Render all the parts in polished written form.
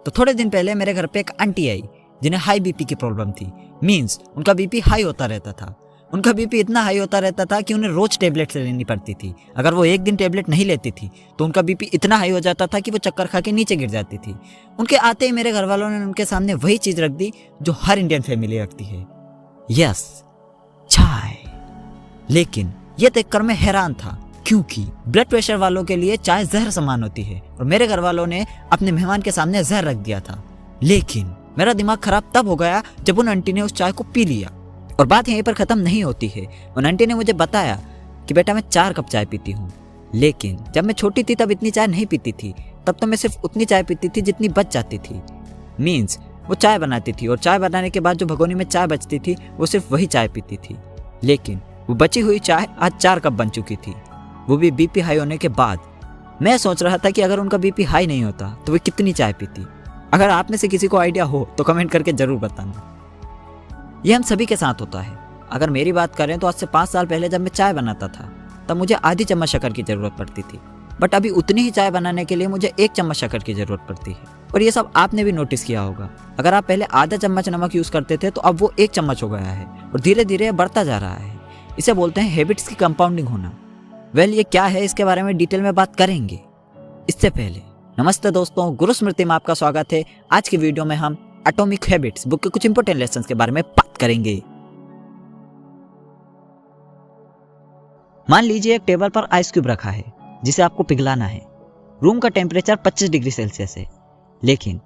तो थोड़े दिन पहले मेरे घर पे एक आंटी आई जिन्हें हाई बीपी की प्रॉब्लम थी। मीन्स उनका बीपी हाई होता रहता था। उनका बीपी इतना हाई होता रहता था कि उन्हें रोज टेबलेट लेनी पड़ती थी। अगर वो एक दिन टेबलेट नहीं लेती थी तो उनका बीपी इतना हाई हो जाता था कि वो चक्कर खा के नीचे गिर जाती थी। उनके आते ही मेरे घर वालों ने उनके सामने वही चीज रख दी जो हर इंडियन फैमिली रखती है, यस, चाय। लेकिन यह देखकर मैं हैरान था क्योंकि ब्लड प्रेशर वालों के लिए चाय जहर समान होती है और मेरे घर वालों ने अपने मेहमान के सामने जहर रख दिया था। लेकिन मेरा दिमाग खराब तब हो गया जब उन आंटी ने उस चाय को पी लिया। और बात यहीं पर खत्म नहीं होती है। उन आंटी ने मुझे बताया कि बेटा मैं 4 कप चाय पीती हूँ, लेकिन जब मैं छोटी थी तब इतनी चाय नहीं पीती थी। तब तो मैं सिर्फ उतनी चाय पीती थी जितनी बच जाती थी। मीन्स वो चाय बनाती थी और चाय बनाने के बाद जो भगोनी में चाय बचती थी वो सिर्फ वही चाय पीती थी। लेकिन वो बची हुई चाय आज 4 कप बन चुकी थी, वो भी बीपी हाई होने के बाद। मैं सोच रहा था कि अगर उनका बीपी हाई नहीं होता तो वे कितनी चाय पीती। अगर आप में से किसी को आइडिया हो तो कमेंट करके जरूर बताना। यह हम सभी के साथ होता है। अगर मेरी बात करें तो आज से 5 साल पहले जब मैं चाय बनाता था तब मुझे आधी चम्मच शक्कर की जरूरत पड़ती थी, बट अभी उतनी ही चाय बनाने के लिए मुझे 1 चम्मच शक्कर की जरूरत पड़ती है। और ये सब आपने भी नोटिस किया होगा। अगर आप पहले आधा चम्मच नमक यूज करते थे तो अब वो 1 चम्मच हो गया है और धीरे धीरे बढ़ता जा रहा है। इसे बोलते हैं हैबिट्स की कंपाउंडिंग होना। वेल, ये क्या है इसके बारे में डिटेल में बात करेंगे। इससे पहले नमस्ते दोस्तों, गुरु स्मृति में आपका स्वागत है। आज की वीडियो में हम एटॉमिक हैबिट्स बुक के कुछ इंपॉर्टेंट लेसन्स के बारे में बात करेंगे। मान लीजिए एक टेबल पर आइस क्यूब रखा है जिसे आपको पिघलाना है। रूम का टेम्परेचर 25 डिग्री सेल्सियस है, लेकिन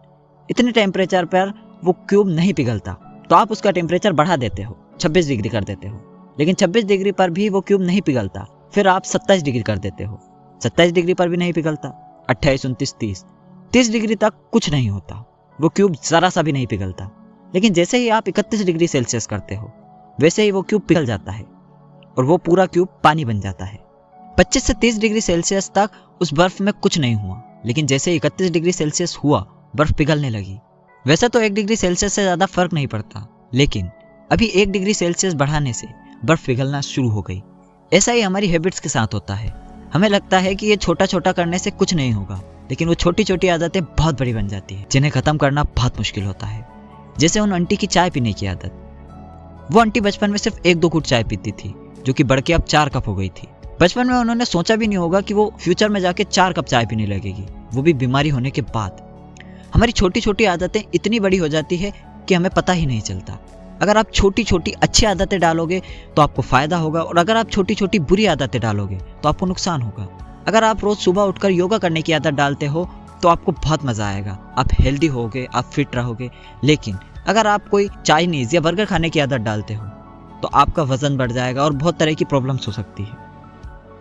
इतने टेम्परेचर पर वो क्यूब नहीं पिघलता, तो आप उसका टेम्परेचर बढ़ा देते हो, 26 डिग्री कर देते हो। लेकिन 26 डिग्री पर भी वो क्यूब नहीं पिघलता, फिर आप 27 डिग्री कर देते हो, 27 डिग्री पर भी नहीं पिघलता, 28, 29, 30 डिग्री तक कुछ नहीं होता, वो क्यूब जरा सा भी नहीं पिघलता। लेकिन जैसे ही आप 31 डिग्री सेल्सियस करते हो वैसे ही वो क्यूब पिघल जाता है और वो पूरा क्यूब पानी बन जाता है। 25 से 30 डिग्री सेल्सियस तक उस बर्फ में कुछ नहीं हुआ, लेकिन जैसे 31 डिग्री सेल्सियस हुआ बर्फ पिघलने लगी। वैसे तो 1 डिग्री सेल्सियस से ज्यादा फर्क नहीं पड़ता, लेकिन अभी 1 डिग्री सेल्सियस बढ़ाने से बर्फ पिघलना शुरू हो गई। ऐसा ही हमारी हैबिट्स के साथ होता है। हमें लगता है कि ये छोटा छोटा करने से कुछ नहीं होगा, लेकिन वो छोटी छोटी आदतें बहुत बड़ी बन जाती है जिन्हें खत्म करना बहुत मुश्किल होता है। जैसे उन आंटी की चाय पीने की आदत। वो आंटी बचपन में सिर्फ 1-2 घूंट चाय पीती थी, जो कि बढ़ के अब 4 कप हो गई थी। बचपन में उन्होंने सोचा भी नहीं होगा कि वो फ्यूचर में जाके 4 कप चाय पीने लगेगी, वो भी बीमारी होने के बाद। हमारी छोटी छोटी आदतें इतनी बड़ी हो जाती है कि हमें पता ही नहीं चलता। अगर आप छोटी छोटी अच्छी आदतें डालोगे तो आपको फायदा होगा, और अगर आप छोटी छोटी बुरी आदतें डालोगे तो आपको नुकसान होगा। अगर आप रोज सुबह उठकर योगा करने की आदत डालते हो तो आपको बहुत मजा आएगा, आप हेल्दी होगे, आप फिट रहोगे। लेकिन अगर आप कोई चाइनीज या बर्गर खाने की आदत डालते हो तो आपका वजन बढ़ जाएगा और बहुत तरह की प्रॉब्लम्स हो सकती है।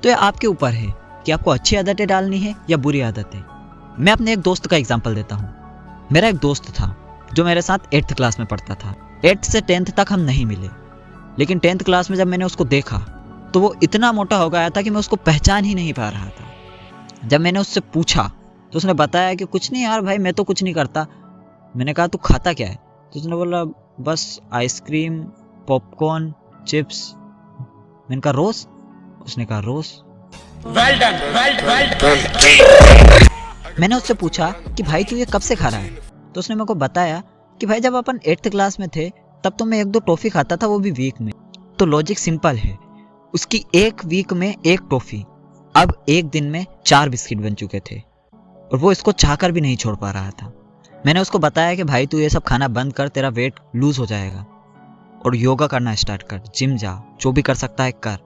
तो ये आपके ऊपर है कि आपको अच्छी आदतें डालनी है या बुरी आदतें। मैं अपने एक दोस्त का एग्जाम्पल देता हूँ। मेरा एक दोस्त था जो मेरे साथ 8th क्लास में पढ़ता था। 8th से 10th तक हम नहीं मिले, लेकिन 10th क्लास में जब मैंने उसको देखा तो वो इतना मोटा हो गया था कि मैं उसको पहचान ही नहीं पा रहा था। जब मैंने उससे पूछा तो उसने बताया कि कुछ नहीं यार भाई, मैं तो कुछ नहीं करता। मैंने कहा तू खाता क्या है? तो उसने बोला बस आइसक्रीम, पॉपकॉर्न, चिप्स। मैंने कहा रोज? उसने कहा रोज। well done. मैंने उससे पूछा कि भाई तू ये कब से खा रहा है? तो उसने मेरे को बताया कि भाई जब अपन 8th क्लास में थे तब तो मैं 1-2 टॉफी खाता था, वो भी वीक में। तो लॉजिक सिंपल है, उसकी 1 वीक में 1 टॉफी अब 1 दिन में 4 बिस्किट बन चुके थे, और वो इसको चाहकर भी नहीं छोड़ पा रहा था। मैंने उसको बताया कि भाई तू ये सब खाना बंद कर, तेरा वेट लूज हो जाएगा, और योगा करना स्टार्ट कर, जिम जा, जो भी कर सकता है कर।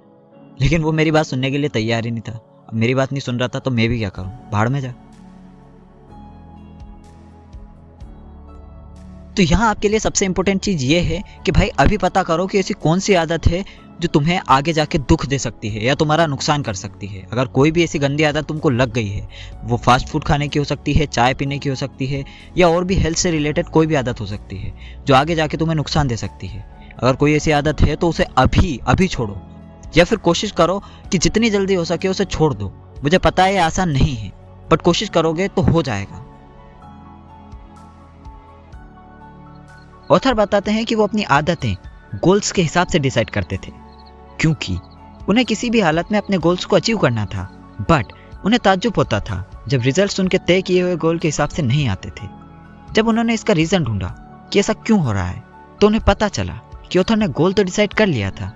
लेकिन वो मेरी बात सुनने के लिए तैयार ही नहीं था। अब मेरी बात नहीं सुन रहा था तो मैं भी क्या करूं, भाड़ में जा। तो यहाँ आपके लिए सबसे इंपॉर्टेंट चीज ये है कि भाई अभी पता करो कि ऐसी कौन सी आदत है जो तुम्हें आगे जाके दुख दे सकती है या तुम्हारा नुकसान कर सकती है। अगर कोई भी ऐसी गंदी आदत तुमको लग गई है, वो फास्ट फूड खाने की हो सकती है, चाय पीने की हो सकती है, या और भी हेल्थ से रिलेटेड कोई भी आदत हो सकती है जो आगे जाके तुम्हें नुकसान दे सकती है। अगर कोई ऐसी आदत है तो उसे अभी छोड़ो, या फिर कोशिश करो कि जितनी जल्दी हो सके उसे छोड़ दो। मुझे पता है ये आसान नहीं है, बट कोशिश करोगे तो हो जाएगा। ऑथर बताते हैं कि वो अपनी आदतें गोल्स के हिसाब से डिसाइड करते थे, क्योंकि उन्हें किसी भी हालत में अपने गोल्स को अचीव करना था। बट उन्हें ताज्जुब होता था जब रिजल्ट्स उनके तय किए हुए गोल के हिसाब से नहीं आते थे। जब उन्होंने इसका रीजन ढूंढा कि ऐसा क्यों हो रहा है, तो उन्हें पता चला कि ऑथर ने गोल तो डिसाइड कर लिया था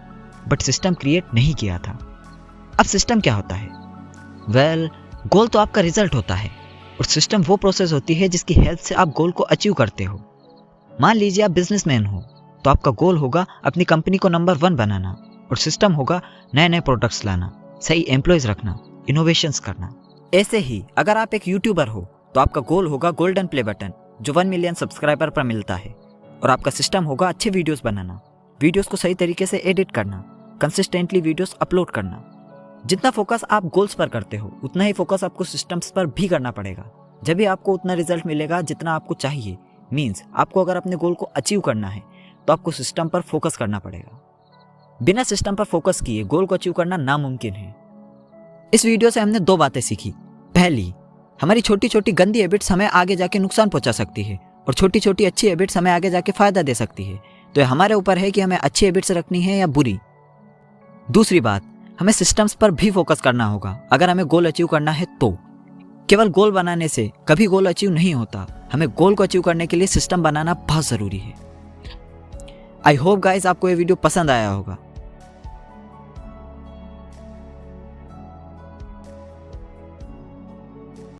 बट सिस्टम क्रिएट नहीं किया था। अब सिस्टम क्या होता है? वेल, गोल तो आपका रिजल्ट होता है और सिस्टम वो प्रोसेस होती है जिसकी हेल्प से आप गोल को अचीव करते हो। मान लीजिए आप बिजनेसमैन हो तो आपका गोल होगा अपनी कंपनी को नंबर 1 बनाना और सिस्टम होगा नए नए प्रोडक्ट्स लाना, सही एम्प्लॉयज रखना, इनोवेशंस करना। ऐसे ही अगर आप एक यूट्यूबर हो तो आपका गोल होगा गोल्डन प्ले बटन जो 1 मिलियन सब्सक्राइबर पर मिलता है और आपका सिस्टम होगा अच्छे वीडियोस बनाना, वीडियोस को सही तरीके से एडिट करना, कंसिस्टेंटली वीडियोस अपलोड करना। जितना फोकस आप गोल्स पर करते हो उतना ही फोकस आपको सिस्टम्स पर भी करना पड़ेगा। जब भी आपको उतना रिजल्ट मिलेगा जितना आपको चाहिए। मीन्स आपको अगर अपने गोल को अचीव करना है तो आपको सिस्टम पर फोकस करना पड़ेगा। बिना सिस्टम पर फोकस किए गोल को अचीव करना नामुमकिन है। इस वीडियो से हमने 2 बातें सीखी। पहली, हमारी छोटी छोटी गंदी हैबिट्स हमें आगे जाके नुकसान पहुंचा सकती है और छोटी छोटी अच्छी हैबिट्स हमें आगे जाके फायदा दे सकती है। तो ये हमारे ऊपर है कि हमें अच्छी हैबिट्स रखनी है या बुरी। दूसरी बात, हमें सिस्टम्स पर भी फोकस करना होगा अगर हमें गोल अचीव करना है तो। केवल गोल बनाने से कभी गोल अचीव नहीं होता। हमें गोल को अचीव करने के लिए सिस्टम बनाना बहुत ज़रूरी है। आई होप गाइस आपको ये वीडियो पसंद आया होगा।